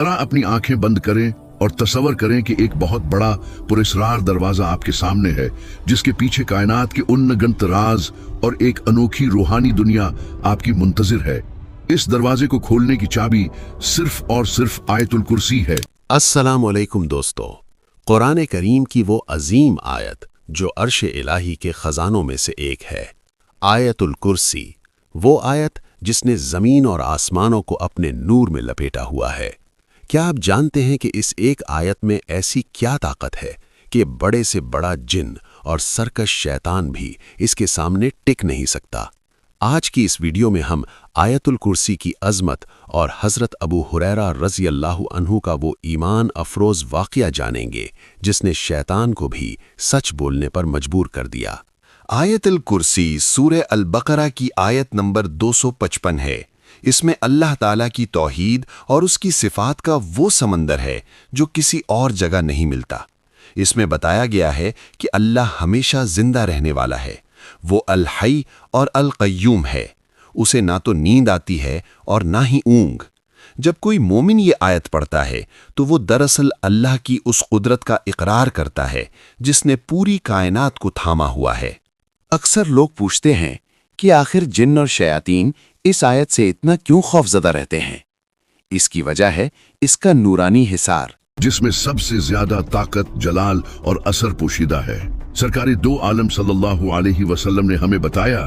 जरा अपनी आंखें बंद करें और तसव्वुर करें कि एक बहुत बड़ा पुरस्कार दरवाजा आपके सामने है, जिसके पीछे कायनात के अनगिनत राज और एक अनोखी रूहानी दुनिया आपकी मुंतजिर है। इस दरवाजे को खोलने की चाबी सिर्फ और सिर्फ आयतुल कुर्सी है। अस्सलाम वालेकुम दोस्तों, कुरान करीम की वो अजीम आयत जो अर्श इलाही के खजानों में से एक है, आयतुल कुर्सी, वो आयत जिसने ज़मीन और आसमानों को अपने नूर में लपेटा हुआ है। क्या आप जानते हैं कि इस एक आयत में ऐसी क्या ताकत है कि बड़े से बड़ा जिन और सरकश शैतान भी इसके सामने टिक नहीं सकता। आज की इस वीडियो में हम आयतुल कुर्सी की अज़मत और हज़रत अबू हुरैरा रज़ी अल्लाहु अन्हु का वो ईमान अफरोज़ वाक़या जानेंगे जिसने शैतान को भी सच बोलने पर मजबूर कर दिया। आयतुल कुर्सी सूरह अल बकरा की आयत नंबर 255 है। इसमें अल्लाह ताला की तौहीद और उसकी सिफ़ात का वो समंदर है जो किसी और जगह नहीं मिलता। इसमें बताया गया है कि अल्लाह हमेशा जिंदा रहने वाला है, वो अल हई और अल क़य्यूम है, उसे ना तो नींद आती है और ना ही ऊँग। जब कोई मोमिन ये आयत पढ़ता है तो वो दरअसल अल्लाह की उस कुदरत का इकरार करता है जिसने पूरी कायनात को थामा हुआ है। अक्सर लोग पूछते हैं कि आखिर जिन्न और शयातीन इस आयत से इतना क्यों खौफजदा रहते हैं। इसकी वजह है इसका नूरानी हिसार, जिसमें सबसे ज्यादा ताकत, जलाल और असर पोशीदा है। सरकारी दो आलम सल्लल्लाहु अलैहि वसल्लम ने हमें बताया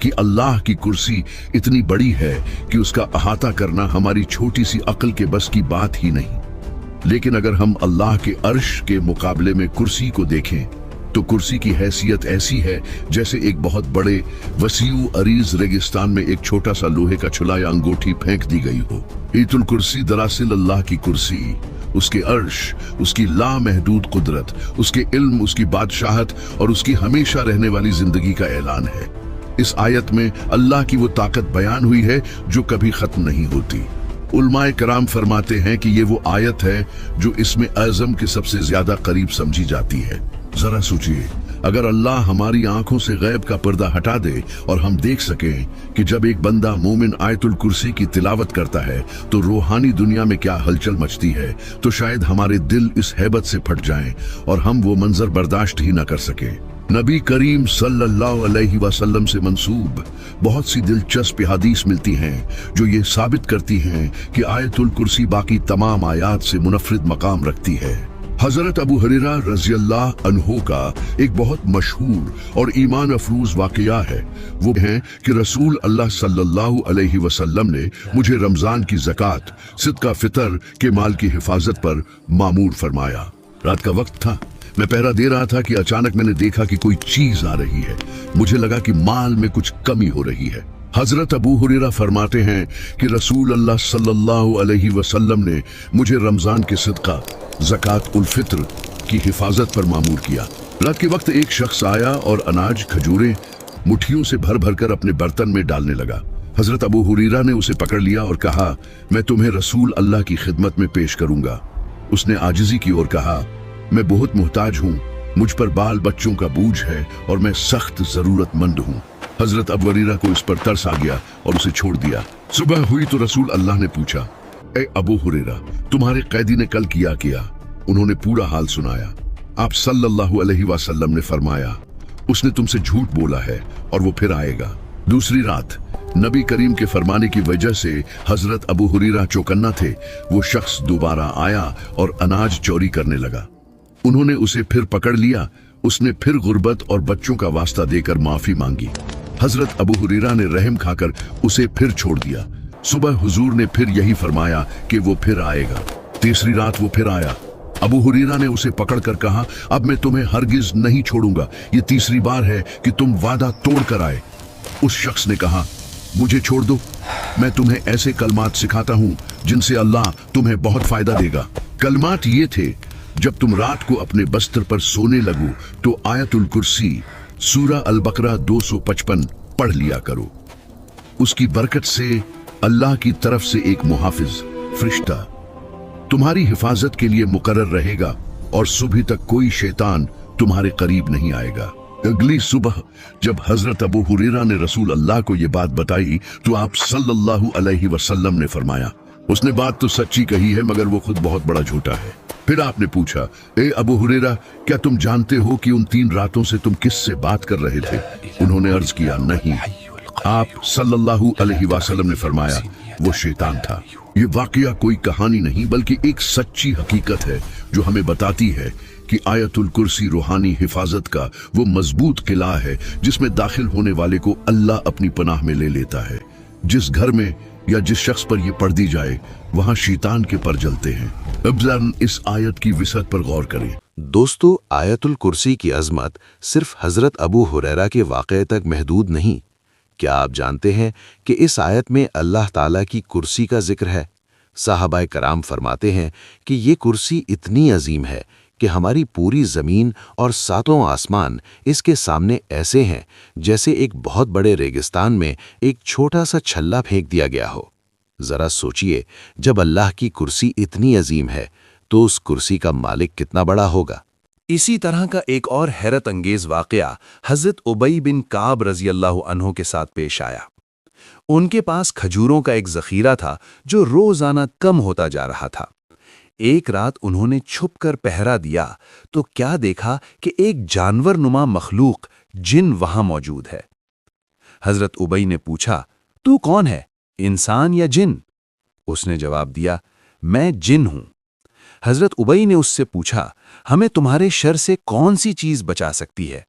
कि अल्लाह की कुर्सी इतनी बड़ी है कि उसका अहाता करना हमारी छोटी सी अक्ल के बस की बात ही नहीं। लेकिन अगर हम अल्लाह के अर्श के मुकाबले में कुर्सी को देखें तो कुर्सी की हैसियत ऐसी है जैसे एक बहुत बड़े वसीउ अरीज रेगिस्तान में एक छोटा सा लोहे का छुला या अंगूठी फेंक दी गई हो। आयतुल कुर्सी दरअसल अल्लाह की कुर्सी, उसके अर्श, उसकी लामहदूद कुदरत, उसके इल्म, उसकी बादशाहत और उसकी हमेशा रहने वाली जिंदगी का ऐलान है। इस आयत में अल्लाह की वो ताकत बयान हुई है जो कभी खत्म नहीं होती। उलमाए कराम फरमाते हैं कि ये वो आयत है जो इसमें आज़म के सबसे ज्यादा करीब समझी जाती है। जरा सोचिए, अगर अल्लाह हमारी आंखों से गैब का पर्दा हटा दे और हम देख सकें कि जब एक बंदा मोमिन आयतुल कुर्सी की तिलावत करता है तो रूहानी दुनिया में क्या हलचल मचती है, तो शायद हमारे दिल इस हैबत से फट जाएं और हम वो मंजर बर्दाश्त ही न कर सके। नबी करीम सल्लल्लाहु अलैहि वसल्लम से मंसूब बहुत सी दिलचस्प हदीस मिलती हैं जो ये साबित करती हैं कि आयतुल कुर्सी बाकी तमाम आयात से मुनफरिद मकाम रखती है। हजरत अबू हुरैरा रज़ी अल्लाहु अन्हु का एक बहुत मशहूर और ईमान अफरूज वाकया है। वो है कि रसूल अल्लाह सल्लल्लाहु अलैहि वसल्लम ने मुझे रमजान की ज़कात, सिदका फितर के माल की हिफाजत पर मामूर फरमाया। रात का वक्त था, मैं पहरा दे रहा था कि अचानक मैंने देखा कि कोई चीज आ रही है। मुझे लगा कि माल में कुछ कमी हो रही है। हजरत अबू हुरैरा फरमाते हैं कि रसूल अल्लाह सल्लल्लाहु अलैहि वसल्लम ने मुझे रमजान के सदका ज़कात उल फित्र की हिफाजत पर मामूर किया। रात के वक्त एक शख्स आया और अनाज, खजूरें मुट्ठियों से भर भर कर अपने बर्तन में डालने लगा। हजरत अबू हुरैरा ने उसे पकड़ लिया और कहा, मैं तुम्हें रसूल अल्लाह की खिदमत में पेश करूंगा। उसने आजिज़ी की और कहा, मैं बहुत मुहताज हूँ, मुझ पर बाल बच्चों का बोझ है और मैं सख्त जरूरतमंद हूँ। हजरत अबू हुरैरा को इस पर तरस आ गया और उसे छोड़ दिया। सुबह हुई तो रसूल अल्लाह ने पूछा, ए अबू हुरैरा, तुम्हारे कैदी ने कल किया? उन्होंने पूरा हाल सुनाया। आप सल्लल्लाहु अलैहि वसल्लम ने फरमाया, उसने तुमसे झूठ बोला है और वो फिर आएगा। दूसरी रात नबी करीम के फरमाने की वजह से हजरत अबू हुरैरा चौकन्ना थे। वो शख्स दोबारा आया और अनाज चोरी करने लगा। उन्होंने उसे फिर पकड़ लिया। उसने फिर गुर्बत और बच्चों का वास्ता देकर माफी मांगी। हजरत अबू हुरैरा ने रहम खाकर उसे फिर छोड़ दिया। सुबह हुजूर ने फिर यही फरमाया कि वो फिर आएगा। तीसरी रात वो फिर आया। अबू हुरैरा ने उसे पकड़कर कहा, अब मैं तुम्हें हरगिज नहीं छोड़ूंगा, ये तीसरी बार है कि तुम वादा तोड़ कर आए। उस शख्स ने कहा, मुझे छोड़ दो, मैं तुम्हें ऐसे कलमात सिखाता हूँ जिनसे अल्लाह तुम्हें बहुत फायदा देगा। कलमात ये थे, जब तुम रात को अपने बस्तर पर सोने लगो तो आयतुल कुर्सी सूरा अल बकरा 255 पढ़ लिया करो। उसकी बरकत से अल्लाह की तरफ से एक मुहाफिज फरिश्ता तुम्हारी हिफाजत के लिए मुकर्रर रहेगा और सुबह तक कोई शैतान तुम्हारे करीब नहीं आएगा। अगली सुबह जब हजरत अबू हुरैरा ने रसूल अल्लाह को ये बात बताई तो आप सल्लल्लाहु अलैहि वसल्लम ने फरमाया, उसने बात तो सच्ची कही है मगर वो खुद बहुत बड़ा झूठा है। फिर आपने पूछा, ए अबू हुरैरा, क्या तुम जानते हो कि उन 3 रातों से तुम किससे बात कर रहे थे? उन्होंने अर्ज किया, नहीं। आप सल्लल्लाहु अलैहि वसल्लम ने फरमाया, वो शैतान था। ये वाकया कोई कहानी नहीं बल्कि एक सच्ची हकीकत है जो हमें बताती है कि आयतुल कुर्सी रूहानी हिफाजत का वो मजबूत किला है जिसमें दाखिल होने वाले को अल्लाह अपनी पनाह में ले लेता है। जिस घर में या जिस शख्स पर ये पढ़ दी जाए वहां शैतान के पर जलते हैं। अब जरा इस आयत की विसअत पर गौर करें। दोस्तों, आयतुल कुर्सी की अजमत सिर्फ हजरत अबू हुरैरा के वाक़े तक महदूद नहीं। क्या आप जानते हैं कि इस आयत में अल्लाह ताला की कुर्सी का जिक्र है? साहबाए कराम फरमाते हैं कि ये कुर्सी इतनी अजीम है कि हमारी पूरी ज़मीन और 7 आसमान इसके सामने ऐसे हैं जैसे एक बहुत बड़े रेगिस्तान में एक छोटा सा छल्ला फेंक दिया गया हो। ज़रा सोचिए, जब अल्लाह की कुर्सी इतनी अजीम है तो उस कुर्सी का मालिक कितना बड़ा होगा। इसी तरह का एक और हैरत अंगेज वाक़या हज़रत उबई बिन काब रज़ी अल्लाह अन्हु के साथ पेश आया। उनके पास खजूरों का एक ज़ख़ीरा था जो रोज़ाना कम होता जा रहा था। एक रात उन्होंने छुपकर पहरा दिया तो क्या देखा कि एक जानवर नुमा मखलूक जिन वहां मौजूद है। हज़रत उबई ने पूछा, तू कौन है, इंसान या जिन? उसने जवाब दिया, मैं जिन हूं। हज़रत उबई ने उससे पूछा, हमें तुम्हारे शर से कौन सी चीज़ बचा सकती है?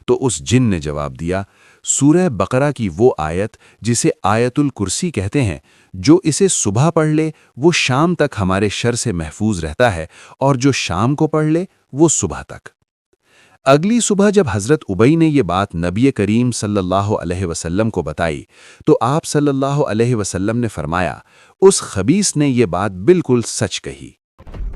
तो उस जिन ने जवाब दिया, सूरह बकरा की वो आयत जिसे आयतुल कुर्सी कहते हैं, जो इसे सुबह पढ़ ले वो शाम तक हमारे शर से महफूज रहता है और जो शाम को पढ़ ले वो सुबह तक। अगली सुबह जब हज़रत उबई ने ये बात नबी करीम सल्लल्लाहु अलैहि वसल्लम को बताई तो आप सल्लल्लाहु अलैहि वसल्लम ने फरमाया, उस खबीस ने ये बात बिल्कुल सच कही।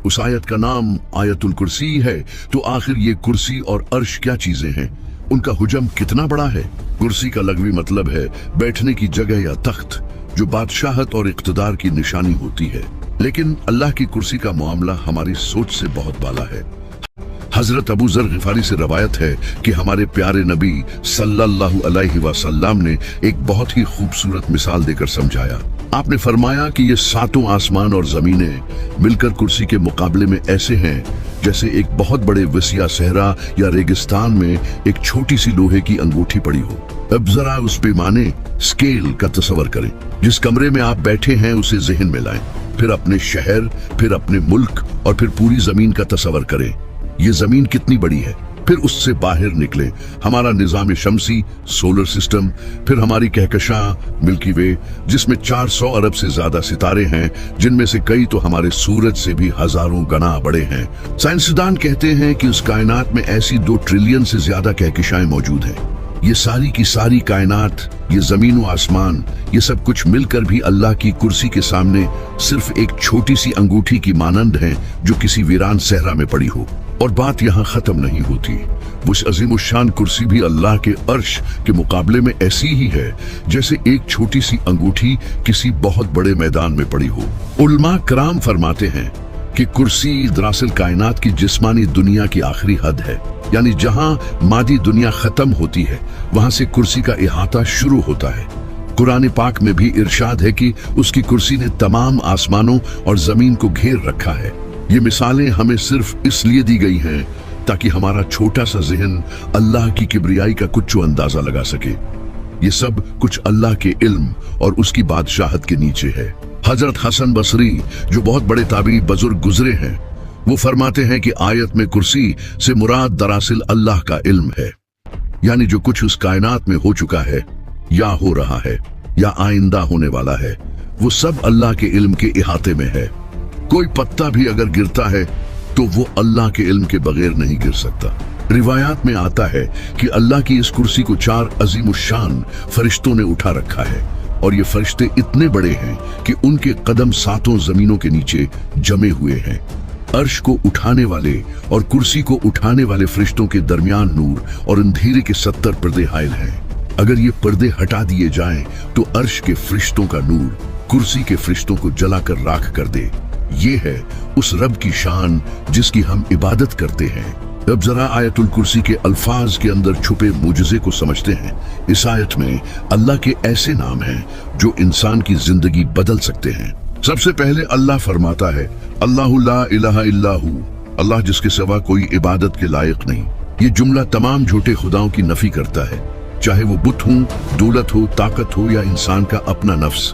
उस आयत का नाम आयतुल कुर्सी है, तो आखिर ये कुर्सी और अर्श क्या चीजें हैं? उनका हुजम कितना बड़ा है? कुर्सी का लगवी मतलब है बैठने की जगह या तख्त, जो बादशाहत और इख्तिदार की निशानी होती है। लेकिन अल्लाह की कुर्सी का मामला हमारी सोच से बहुत बाला है। हजरत अबू ज़र गिफारी से रवायत है कि हमारे प्यारे नबी सल्लल्लाहु अलैहि वसल्लम ने एक बहुत ही खूबसूरत मिसाल देकर समझाया। आपने फरमाया कि ये 7 आसमान और जमीनें मिलकर कुर्सी के मुकाबले में ऐसे हैं जैसे एक बहुत बड़े वसिया सहरा या रेगिस्तान में एक छोटी सी लोहे की अंगूठी पड़ी हो। अब जरा उस पैमाने स्केल का तस्वर करें। जिस कमरे में आप बैठे हैं उसे ज़हन में लाएं, फिर अपने शहर, फिर अपने मुल्क और फिर पूरी जमीन का तस्वर करें। ये जमीन कितनी बड़ी है, फिर उससे बाहर निकले हमारा निजाम शमसी सोलर सिस्टम, फिर हमारी कहकशां मिल्की वे जिसमें 400 अरब से ज्यादा सितारे हैं, जिनमें से कई तो हमारे सूरज से भी हजारों गुना बड़े हैं। साइंसदान कहते हैं कि उस कायनात में ऐसी 2 ट्रिलियन से ज्यादा कहकशाएं मौजूद हैं। ये सारी की सारी कायनात, ये जमीन व आसमान, ये सब कुछ मिलकर भी अल्लाह की कुर्सी के सामने सिर्फ एक छोटी सी अंगूठी की मानंद है जो किसी वीरान सहरा में पड़ी हो। और बात यहाँ खत्म नहीं होती। वो अज़ीमुश्शान कुर्सी भी अल्लाह के अर्श के मुकाबले में ऐसी ही है जैसे एक छोटी सी अंगूठी किसी बहुत बड़े मैदान में पड़ी हो। उलमा कराम फरमाते हैं कि कुर्सी दरअसल कायनात की जिस्मानी दुनिया की आखिरी हद है, यानी जहां मादी दुनिया खत्म होती है वहां से कुर्सी का इहाता शुरू होता है। कुरान पाक में भी इरशाद है कि उसकी कुर्सी ने तमाम आसमानों और जमीन को घेर रखा है। ये मिसालें हमें सिर्फ इसलिए दी गई हैं ताकि हमारा छोटा सा ज़हन अल्लाह की किब्रियाई का कुछ अंदाजा लगा सके। ये सब कुछ अल्लाह के इल्म और उसकी बादशाहत के नीचे है। हजरत हसन बसरी, जो बहुत बड़े ताबी बुजुर्ग गुजरे हैं, वो फरमाते हैं कि आयत में कुर्सी से मुराद दरअसल अल्लाह का इल्म है, यानी जो कुछ उस कायनात में हो चुका है या हो रहा है या आइंदा होने वाला है, वो सब अल्लाह के इल्म के इहाते में है। कोई पत्ता भी अगर गिरता है तो वो अल्लाह के इल्म के बगैर नहीं गिर सकता। रिवायात में आता है कि अल्लाह की इस कुर्सी को 4 अज़ीमुश्शान फरिश्तों ने उठा रखा है और ये फरिश्ते इतने बड़े हैं कि उनके कदम 7 जमीनों के नीचे जमे हुए हैं। अर्श को उठाने वाले और कुर्सी को उठाने वाले फरिश्तों के दरमियान नूर और अंधेरे के 70 पर्दे हायल हैं। अगर ये पर्दे हटा दिए जाएं तो अर्श के फरिश्तों का नूर कुर्सी के फरिश्तों को जलाकर राख कर दे। ये है उस रब की शान जिसकी हम इबादत करते हैं। अब जरा आयतुल कुर्सी के अल्फाज के अंदर छुपे मुजज़े को समझते हैं। इस आयत में अल्लाह के ऐसे नाम हैं जो इंसान की जिंदगी बदल सकते हैं। सबसे पहले अल्लाह फरमाता है, अल्लाहु ला इलाहा इल्लाहु, अल्लाह जिसके सिवा कोई इबादत के लायक नहीं। ये जुमला तमाम झूठे खुदाओं की नफी करता है, चाहे वो बुत हो, दौलत हो, ताकत हो या इंसान का अपना नफ्स।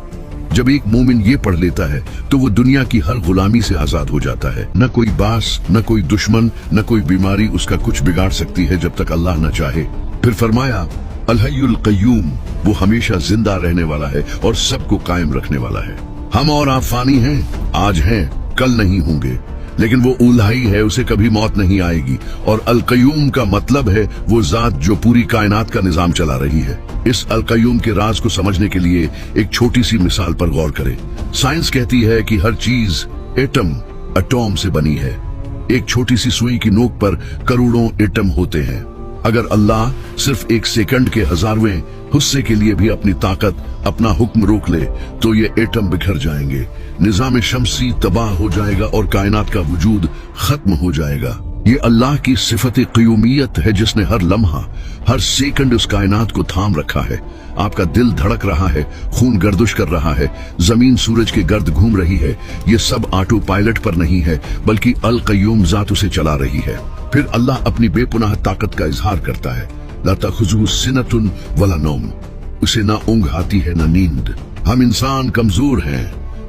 जब एक मोमिन ये पढ़ लेता है तो वो दुनिया की हर गुलामी से आजाद हो जाता है। न कोई बास, न कोई दुश्मन, न कोई बीमारी उसका कुछ बिगाड़ सकती है जब तक अल्लाह न चाहे। फिर फरमाया, अल हय्युल क़य्यूम, वो हमेशा जिंदा रहने वाला है और सबको कायम रखने वाला है। हम और आप फानी हैं, आज हैं, कल नहीं होंगे, लेकिन वो उल्हाई है, उसे कभी मौत नहीं आएगी। और अल क़य्यूम का मतलब है वो जात जो पूरी कायनात का निजाम चला रही है। इस अल क़य्यूम के राज को समझने के लिए एक छोटी सी मिसाल पर गौर करें। साइंस कहती है कि हर चीज एटम से बनी है। एक छोटी सी सुई की नोक पर करोड़ों एटम होते हैं। अगर अल्लाह सिर्फ एक सेकंड के हजारवें हिस्से के लिए भी अपनी ताकत, अपना हुक्म रोक ले तो ये एटम बिखर जाएंगे, निजाम शमसी तबाह हो जाएगा और कायनात का वजूद खत्म हो जाएगा। ये अल्लाह की सिफत क़य्यूमियत है जिसने हर लम्हा, हर सेकंड उस कायनात को थाम रखा है। आपका दिल धड़क रहा है, खून गर्दिश कर रहा है, जमीन सूरज के गर्द घूम रही है। ये सब ऑटो पायलट पर नहीं है, बल्कि अल क़य्यूम जात उसे चला रही है। फिर अल्लाह अपनी बेपुनाह ताकत का इजहार करता है, ला तख़ुज़ुहु सिनतुन वला नौम, उसे ना ऊँघ आती है ना नींद। हम इंसान कमजोर हैं,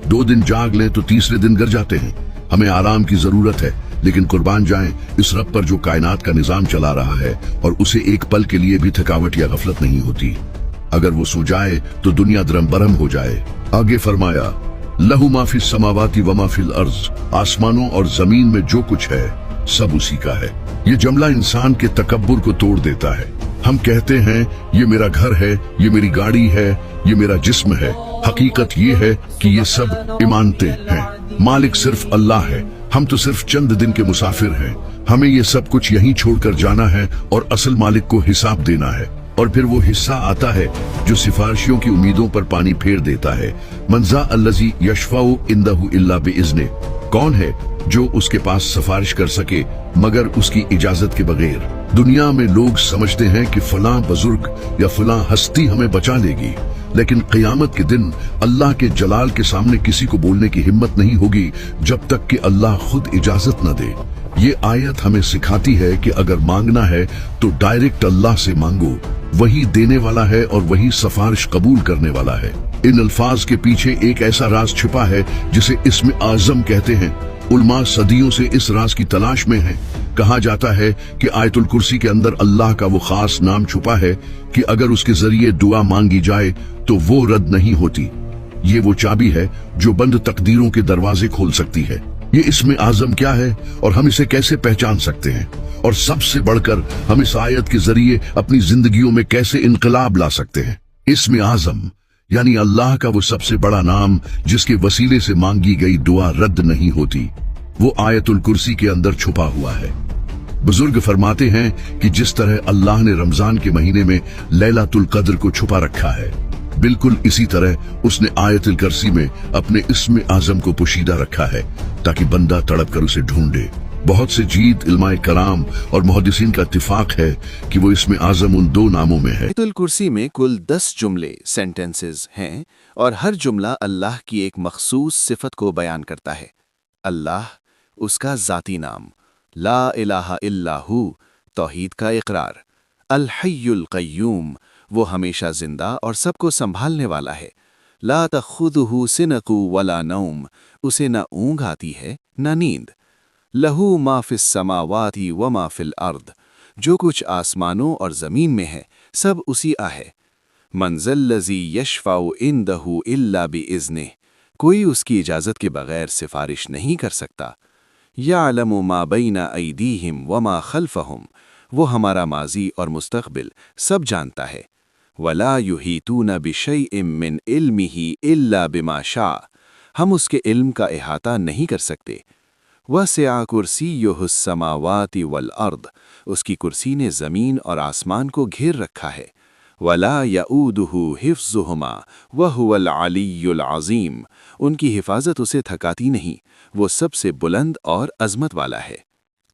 2 दिन जाग लें तो तीसरे दिन गिर जाते हैं। हमें आराम की जरूरत है, लेकिन कुर्बान जाएं इस रब पर जो कायनात का निजाम चला रहा है और उसे एक पल के लिए भी थकावट या गफलत नहीं होती। अगर वो सो जाए तो दुनिया दरम बरम हो जाए। आगे फरमाया, लहू मा फिस समावाति व मा फिल अर्ज़, आसमानों और जमीन में जो कुछ है सब उसी का है। ये जुमला इंसान के तकब्बुर को तोड़ देता है। हम कहते हैं ये मेरा घर है, ये मेरी गाड़ी है, ये मेरा जिस्म है। हकीकत ये है कि ये सब इमानतें हैं। मालिक सिर्फ अल्लाह है, हम तो सिर्फ चंद दिन के मुसाफिर हैं। हमें ये सब कुछ यहीं छोड़कर जाना है और असल मालिक को हिसाब देना है। और फिर वो हिस्सा आता है जो सिफारिशियों की उम्मीदों पर पानी फेर देता है। मंजा अल्लज़ी यशफ़ाउ इंदहु इल्ला बिइज़्ने, कौन है जो उसके पास सिफारिश कर सके मगर उसकी इजाजत के बगैर। दुनिया में लोग समझते हैं कि फलां बुजुर्ग या फलां हस्ती हमें बचा लेगी, लेकिन क़यामत के दिन अल्लाह के जलाल के सामने किसी को बोलने की हिम्मत नहीं होगी जब तक कि अल्लाह खुद इजाजत न दे। ये आयत हमें सिखाती है कि अगर मांगना है तो डायरेक्ट अल्लाह से मांगो, वही देने वाला है और वही सिफारिश कबूल करने वाला है। इन अल्फाज के पीछे एक ऐसा राज छिपा है जिसे इस्म आज़म कहते हैं। उलमा सदियों से इस राज की तलाश में हैं। कहा जाता है कि आयतुल कुर्सी के अंदर अल्लाह का वो खास नाम छुपा है कि अगर उसके जरिए दुआ मांगी जाए तो वो रद्द नहीं होती। ये वो चाबी है जो बंद तकदीरों के दरवाजे खोल सकती है। ये इस्म आज़म क्या है और हम इसे कैसे पहचान सकते हैं, और सबसे बढ़कर हम इस आयत के जरिए अपनी जिंदगियों में कैसे इनकलाब ला सकते हैं। इस्म आज़म यानी अल्लाह का वो सबसे बड़ा नाम जिसके वसीले से मांगी गई दुआ रद्द नहीं होती, वो आयतुल कुर्सी के अंदर छुपा हुआ है। बुजुर्ग फरमाते हैं कि जिस तरह अल्लाह ने रमजान के महीने में लैलातुल कद्र को छुपा रखा है, बिल्कुल इसी तरह उसने आयतुल कुर्सी में अपने इस्म आज़म को पोशीदा रखा है ताकि बंदा तड़प कर उसे ढूंढे। बहुत से जीत इल्माए कराम और मुहद्दिसीन का इत्तिफाक है कि वो इस्म आज़म उन 2 नामों में है। आयतुल कुर्सी में कुल 10 जुमले सेंटेंसेस हैं और हर जुमला अल्लाह की एक मखसूस सिफत को बयान करता है। अल्लाह, उसका ज़ाती नाम, ला इलाहा इल्लाहु, तौहीद का इकरार, अल हय्युल क़य्यूम, वो हमेशा जिंदा और सबको संभालने वाला है, ला तख़ुज़ुहु सिनक़ु वला नौम, उसे न ऊँघ आती है न नींद, लहू मा फिस समावाति व मा फिल अर्द, जो कुछ आसमानों और ज़मीन में है सब उसी आ है, मंज़ल्लज़ी यशफ़ाउ इंदहु इल्ला बिइज़्निह, कोई उसकी इजाज़त के बगैर सिफारिश नहीं कर सकता, याअलमु मा बैना अयदीहिम व मा खल्फ़हुम, वो हमारा माजी और मुस्तक़बिल सब जानता है, वला युहीतूना बिशैइन मिन इल्मिही इल्ला बिमा शा, हम उसके इल्म का इहाता नहीं कर सकते, वसिअ कुर्सियुहुस समावाति वल अर्द, उसकी कुर्सी ने ज़मीन और आसमान को घेर रखा है, वला यऊदुहु हिफ्ज़ुहुमा व हुवल अलिय्युल अज़ीम, उनकी हिफाजत उसे थकाती नहीं, वो सबसे बुलंद और अज़मत वाला है।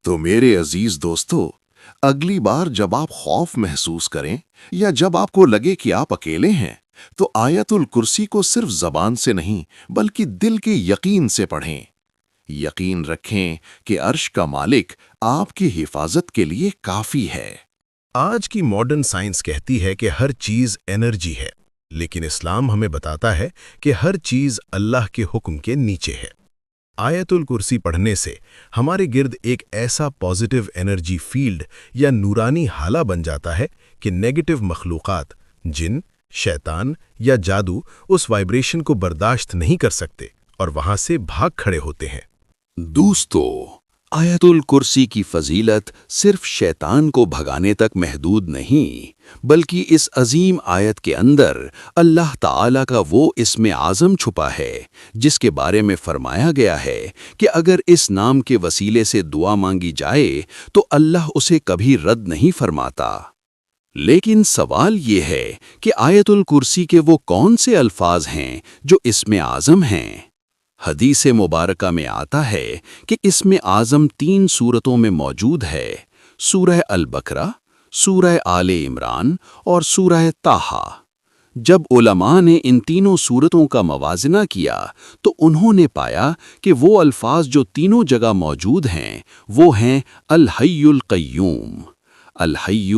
तो मेरे अजीज दोस्तों, अगली बार जब आप खौफ महसूस करें या जब आपको लगे कि आप अकेले हैं, تو آیت الکرسی کو صرف زبان سے نہیں بلکہ دل کے یقین سے پڑھیں۔ یقین رکھیں کہ عرش کا مالک آپ کی حفاظت کے لیے کافی ہے۔ آج کی ماڈرن سائنس کہتی ہے کہ ہر چیز انرجی ہے، لیکن اسلام ہمیں بتاتا ہے کہ ہر چیز اللہ کے حکم کے نیچے ہے۔ آیت الکرسی پڑھنے سے ہمارے گرد ایک ایسا پازیٹیو انرجی فیلڈ یا نورانی حالہ بن جاتا ہے کہ نیگیٹو مخلوقات، جن، شیطان یا جادو اس وائبریشن کو برداشت نہیں کر سکتے اور وہاں سے بھاگ کھڑے ہوتے ہیں۔ دوستو، آیت الکرسی کی فضیلت صرف شیطان کو بھگانے تک محدود نہیں، بلکہ اس عظیم آیت کے اندر اللہ تعالیٰ کا وہ اسم اعظم چھپا ہے جس کے بارے میں فرمایا گیا ہے کہ اگر اس نام کے وسیلے سے دعا مانگی جائے تو اللہ اسے کبھی رد نہیں فرماتا۔ لیکن سوال یہ ہے کہ آیت الکرسی کے وہ کون سے الفاظ ہیں جو اسم اعظم ہیں؟ حدیث مبارکہ میں آتا ہے کہ اسم اعظم 3 سورتوں میں موجود ہے: سورہ البقرہ، سورہ آل عمران اور سورہ طٰہٰ۔ جب علماء نے ان تینوں سورتوں کا موازنہ کیا تو انہوں نے پایا کہ وہ الفاظ جو تینوں جگہ موجود ہیں وہ ہیں الحی القیوم۔ الحی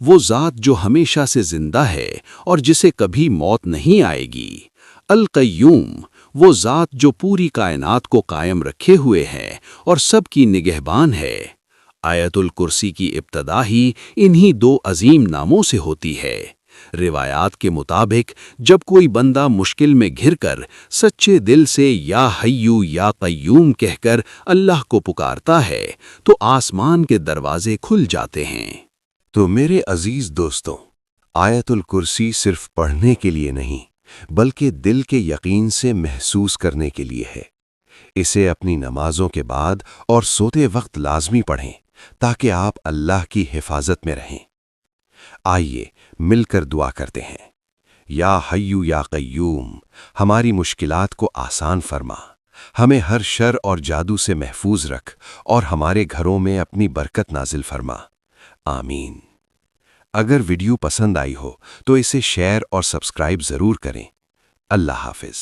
وہ ذات جو ہمیشہ سے زندہ ہے اور جسے کبھی موت نہیں آئے گی۔ القیوم وہ ذات جو پوری کائنات کو قائم رکھے ہوئے ہے اور سب کی نگہبان ہے۔ آیت الکرسی کی ابتدا ہی انہی 2 عظیم ناموں سے ہوتی ہے۔ روایات کے مطابق جب کوئی بندہ مشکل میں گھر کر سچے دل سے یا حیو یا قیوم کہہ کر اللہ کو پکارتا ہے تو آسمان کے دروازے کھل جاتے ہیں۔ تو میرے عزیز دوستوں، آیت الکرسی صرف پڑھنے کے لیے نہیں بلکہ دل کے یقین سے محسوس کرنے کے لیے ہے۔ اسے اپنی نمازوں کے بعد اور سوتے وقت لازمی پڑھیں تاکہ آپ اللہ کی حفاظت میں رہیں۔ آئیے مل کر دعا کرتے ہیں۔ یا حیو یا قیوم، ہماری مشکلات کو آسان فرما، ہمیں ہر شر اور جادو سے محفوظ رکھ اور ہمارے گھروں میں اپنی برکت نازل فرما، آمین۔ اگر ویڈیو پسند آئی ہو تو اسے شیئر اور سبسکرائب ضرور کریں۔ اللہ حافظ۔